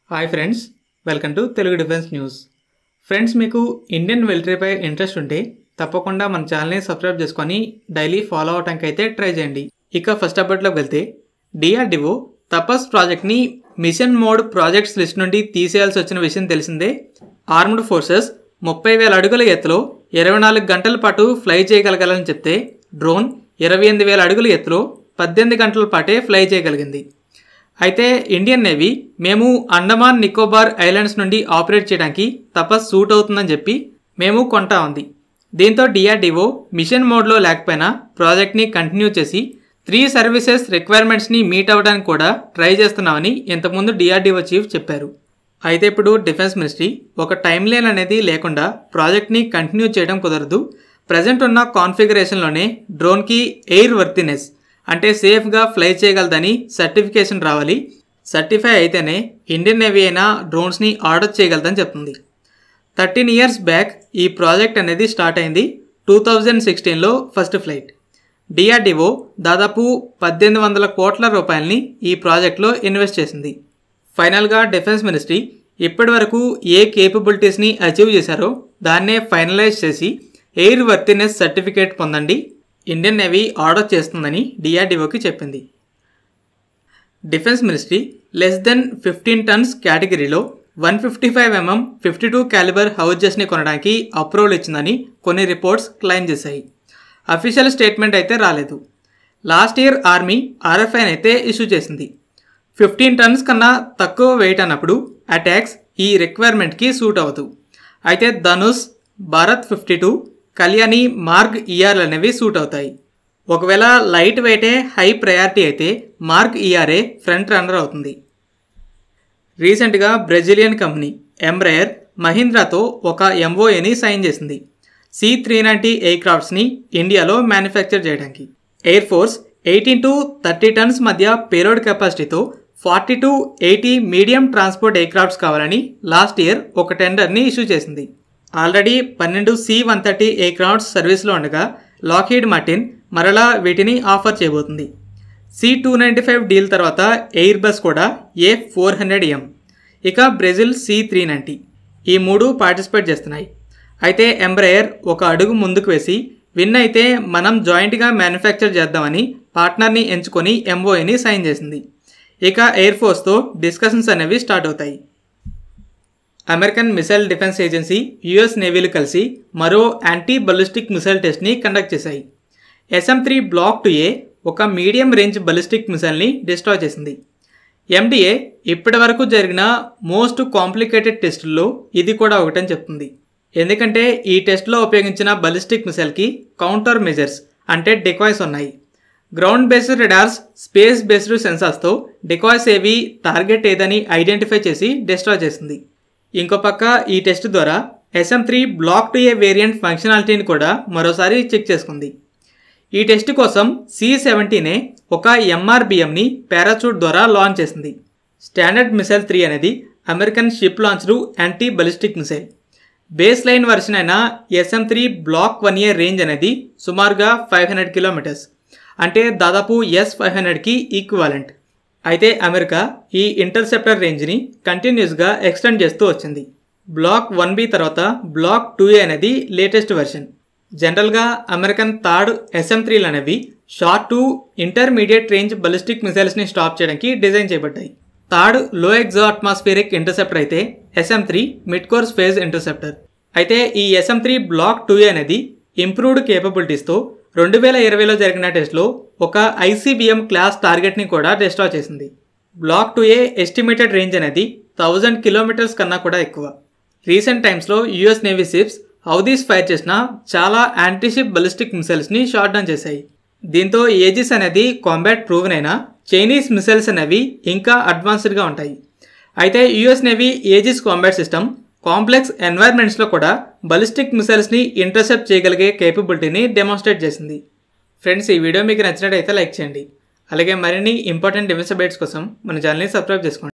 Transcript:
Hi friends, welcome to Telugu defence news. Friends, మీకు Indian మిలిటరీపై interest ఉంటే తప్పకుండా మన ఛానల్ని సబ్స్క్రైబ్ చేసుకొని డైలీ ఫాలో అవడానికి అయితే ట్రై చేయండి. ఇక ఫస్ట్ అప్డేట్లోకి వెళ్తే, డిఆర్డిఓ తపస్ ప్రాజెక్ట్ని మిషన్ మోడ్ ప్రాజెక్ట్స్ లిస్ట్ నుండి తీసేయాల్సి వచ్చిన విషయం తెలిసిందే. ఆర్మ్డ్ ఫోర్సెస్ 30,000 అడుగుల ఎత్తులో 24 గంటల పాటు ఫ్లై చేయగలగాలని చెప్తే డ్రోన్ 28,000 అడుగుల ఎత్తులో 18 గంటల పాటే ఫ్లై చేయగలిగింది. అయితే ఇండియన్ నేవీ మేము అండమాన్ నికోబార్ ఐలాండ్స్ నుండి ఆపరేట్ చేయడానికి తపస్ సూట్ అవుతుందని చెప్పి మేము కొంటా ఉంది. దీంతో డిఆర్డిఓ మిషన్ మోడ్లో లేకపోయినా ప్రాజెక్ట్ని కంటిన్యూ చేసి 3 సర్వీసెస్ రిక్వైర్మెంట్స్ని మీట్ అవ్వడానికి కూడా ట్రై చేస్తున్నామని ఇంతకుముందు డిఆర్డిఓ చీఫ్ చెప్పారు. అయితే ఇప్పుడు డిఫెన్స్ మినిస్ట్రీ ఒక టైం లైన్ అనేది లేకుండా ప్రాజెక్ట్ని కంటిన్యూ చేయడం కుదరదు. ప్రజెంట్ ఉన్న కాన్ఫిగరేషన్లోనే డ్రోన్కి ఎయిర్ వర్తినెస్ అంటే సేఫ్గా ఫ్లై చేయగలదని సర్టిఫికేషన్ రావాలి. సర్టిఫై అయితేనే ఇండియన్ నేవీ అయినా డ్రోన్స్ని ఆర్డర్ చేయగలదని చెప్తుంది. 13 ఇయర్స్ బ్యాక్ ఈ ప్రాజెక్ట్ అనేది స్టార్ట్ అయింది. 2016లో ఫస్ట్ ఫ్లైట్. డిఆర్డిఓ దాదాపు 1800 కోట్ల రూపాయలని ఈ ప్రాజెక్ట్లో ఇన్వెస్ట్ చేసింది. ఫైనల్గా డిఫెన్స్ మినిస్ట్రీ ఇప్పటి వరకు ఏ కేపబిలిటీస్ని అచీవ్ చేశారో దాన్నే ఫైనలైజ్ చేసి ఎయిర్ వర్తినెస్ సర్టిఫికేట్ పొందండి, ఇండియన్ నేవీ ఆర్డర్ చేస్తుందని డిఆర్డిఓకి చెప్పింది. Defence ministry less than 15 turns కేటగిరీలో 155mm 52 క్యాలిబర్ హౌజెస్ని కొనడానికి అప్రూవల్ ఇచ్చిందని కొన్ని రిపోర్ట్స్ క్లెయిమ్ చేశాయి. అఫీషియల్ స్టేట్మెంట్ అయితే రాలేదు. లాస్ట్ ఇయర్ ఆర్మీ ఆర్ఎఫ్ఐని అయితే ఇష్యూ చేసింది. 15 టన్స్ కన్నా తక్కువ వెయిట్ అన్నప్పుడు అటాక్స్ ఈ రిక్వైర్మెంట్కి సూట్ అవ్వదు. అయితే ధనుష్, భారత్ 52, కళ్యాణి, మార్గ్ ఈఆర్లు అనేవి సూట్ అవుతాయి. ఒకవేళ లైట్ వెయిటే హై ప్రయారిటీ అయితే మార్గ్ ఈఆర్ఏ ఫ్రంట్ రన్నర్ అవుతుంది. రీసెంట్గా బ్రెజిలియన్ కంపెనీ ఎంబ్రయర్ మహీంద్రాతో ఒక ఎంఓఏని సైన్ చేసింది. C-390 ఎయిర్క్రాఫ్ట్స్ని ఇండియాలో మ్యానుఫ్యాక్చర్ చేయడానికి. ఎయిర్ ఫోర్స్ 18 to 30 టన్స్ మధ్య పేలోడ్ కెపాసిటీతో 40 to 80 మీడియం ట్రాన్స్పోర్ట్ ఎయిర్క్రాఫ్ట్స్ కావాలని లాస్ట్ ఇయర్ ఒక టెండర్ని ఇష్యూ చేసింది. ఆల్రెడీ 12 C-130 ఎయిర్క్రాఫ్ట్స్ సర్వీస్లో ఉండగా లాక్హీడ్ మార్టిన్ మరలా వీటిని ఆఫర్ చేయబోతుంది. C-295 డీల్ తర్వాత ఎయిర్ బస్ కూడా A400M, ఇక బ్రెజిల్ C-390 ఈ 3 పార్టిసిపేట్ చేస్తున్నాయి. అయితే ఎంబ్రయర్ ఒక అడుగు ముందుకు వేసి విన్ అయితే మనం జాయింట్గా మ్యానుఫ్యాక్చర్ చేద్దామని పార్ట్నర్ని ఎంచుకొని ఎంఓఏని సైన్ చేసింది. ఇక ఎయిర్ ఫోర్స్తో డిస్కషన్స్ అనేవి స్టార్ట్ అవుతాయి. American missile defence agency, US నేవీలు కలిసి మరో యాంటీ బలిస్టిక్ మిసైల్ టెస్ట్ని కండక్ట్ చేశాయి. SM-3 Block 2A ఒక మీడియం రేంజ్ బలిస్టిక్ మిసైల్ని డిస్ట్రాయ్ చేసింది. MDA ఇప్పటి వరకు జరిగిన మోస్ట్ కాంప్లికేటెడ్ టెస్టుల్లో ఇది కూడా ఒకటని చెప్తుంది. ఎందుకంటే ఈ టెస్ట్లో ఉపయోగించిన బలిస్టిక్ మిసైల్కి కౌంటర్ మెజర్స్ అంటే డికాయ్స్ ఉన్నాయి. Ground based radars, space based సెన్సార్స్తో డికాయ్స్ ఏవి టార్గెట్ ఏదని ఐడెంటిఫై చేసి డిస్ట్రాయ్ చేసింది. ఇంకో పక్క ఈ టెస్ట్ ద్వారా SM-3 Block 2A వేరియంట్ ఫంక్షనాలిటీని కూడా మరోసారి చెక్ చేసుకుంది. ఈ టెస్ట్ కోసం C-17 ఒక MRBMని పారాచూట్ ద్వారా లాంచ్ చేసింది. స్టాండర్డ్ మిసైల్ 3 అనేది American ship launched anti ballistic missile. Base line version అయిన SM-3 Block 1A రేంజ్ అనేది సుమారుగా 500 కిలోమీటర్స్, అంటే దాదాపు S-500కి ఈక్వాలెంట్. అయితే అమెరికా ఈ ఇంటర్సెప్టర్ రేంజ్ని కంటిన్యూస్గా ఎక్స్టెండ్ చేస్తూ వచ్చింది. బ్లాక్ 1B తర్వాత బ్లాక్ 2A అనేది లేటెస్ట్ వెర్షన్. జనరల్గా అమెరికన్ థర్డ్ SM-3లు అనేవి short to intermediate range ballistic మిసైల్స్ని స్టాప్ చేయడానికి డిజైన్ చేయబడ్డాయి. థర్డ్ లో ఎగ్జో అట్మాస్ఫియరిక్ ఇంటర్సెప్టర్ అయితే SM-3 mid course phase interceptor. అయితే ఈ SM-3 Block 2A అనేది ఇంప్రూవ్డ్ కేపబిలిటీస్తో 2020లో జరిగిన టెస్ట్లో ఒక ICBM క్లాస్ టార్గెట్ని కూడా డిస్ట్రాయ్ చేసింది. Block 2A ఎస్టిమేటెడ్ రేంజ్ అనేది 1000 కిలోమీటర్స్ కన్నా కూడా ఎక్కువ. రీసెంట్ టైమ్స్లో US navy ships Houthis fire చేసిన చాలా యాంటీషిప్ బలిస్టిక్ మిసైల్స్ని షాట్ డౌన్ చేశాయి. దీంతో ఏజిస్ అనేది కాంబాట్ ప్రూవెన్ అయినా చైనీస్ మిసైల్స్ అనేవి ఇంకా అడ్వాన్స్డ్గా ఉంటాయి. అయితే US navy Aegis combat system complex ఎన్వైర్న్మెంట్స్లో కూడా బలిస్టిక్ మిసైల్స్ని ఇంటర్సెప్ట్ చేయగలిగే కేపబిలిటీని డెమాన్స్ట్రేట్ చేసింది. ఫ్రెండ్స్, ఈ వీడియో మీకు నచ్చినట్టయితే లైక్ చేయండి. అలాగే మరిన్ని ఇంపార్టెంట్ డిఫెన్స్ అప్డేట్స్ కోసం మన ఛానల్ని సబ్స్క్రైబ్ చేసుకోండి.